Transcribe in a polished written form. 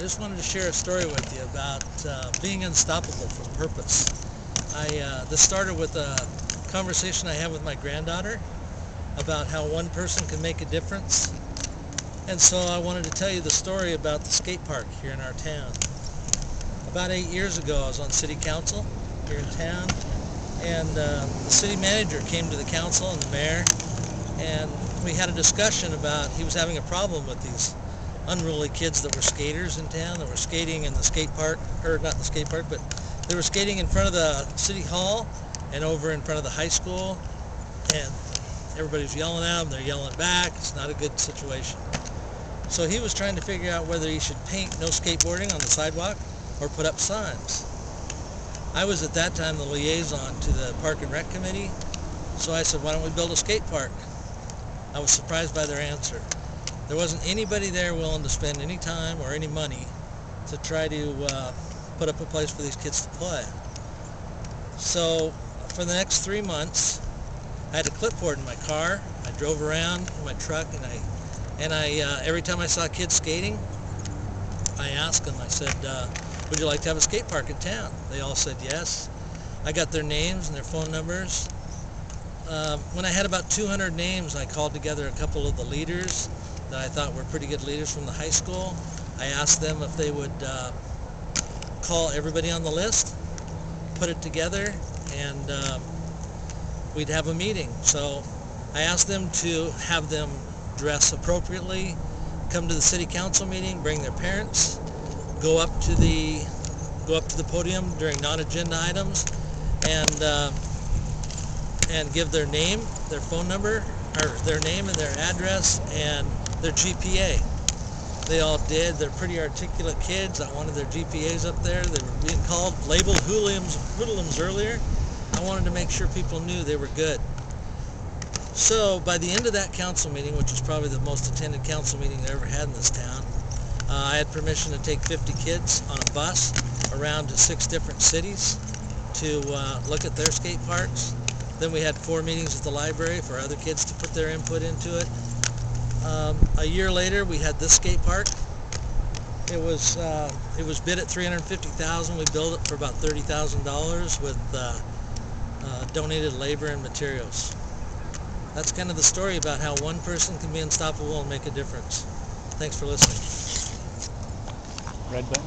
just wanted to share a story with you about being unstoppable from purpose. This started with a conversation I had with my granddaughter about how one person can make a difference. And so I wanted to tell you the story about the skate park here in our town. About 8 years ago, I was on city council here in town, and the city manager came to the council and the mayor, and we had a discussion about he was having a problem with these unruly kids that were skaters in town, that were skating in the skate park, or not the skate park, but they were skating in front of the city hall and over in front of the high school, and everybody was yelling at them, they're yelling back. It's not a good situation. So he was trying to figure out whether he should paint no skateboarding on the sidewalk or put up signs. I was at that time the liaison to the Park and Rec Committee, so I said, why don't we build a skate park? I was surprised by their answer. There wasn't anybody there willing to spend any time or any money to try to put up a place for these kids to play. So for the next 3 months, I had a clipboard in my car. I drove around in my truck, and I every time I saw kids skating, I asked them, I said, would you like to have a skate park in town? They all said yes. I got their names and their phone numbers. When I had about 200 names, I called together a couple of the leaders that I thought were pretty good leaders from the high school. I asked them if they would call everybody on the list, put it together, and we'd have a meeting. So I asked them to have them dress appropriately, come to the city council meeting, bring their parents, go up to the podium during non-agenda items, and give their name, their phone number, or their name and their address and their GPA. They all did. They're pretty articulate kids. I wanted their GPAs up there. They were being labeled hoodlums earlier. I wanted to make sure people knew they were good. So by the end of that council meeting, which was probably the most attended council meeting I ever had in this town, I had permission to take 50 kids on a bus around to 6 different cities to look at their skate parks. Then we had 4 meetings at the library for other kids to put their input into it. A year later, we had this skate park. It was bid at $350,000. We built it for about $30,000 with donated labor and materials. That's kind of the story about how one person can be unstoppable and make a difference. Thanks for listening. Red button.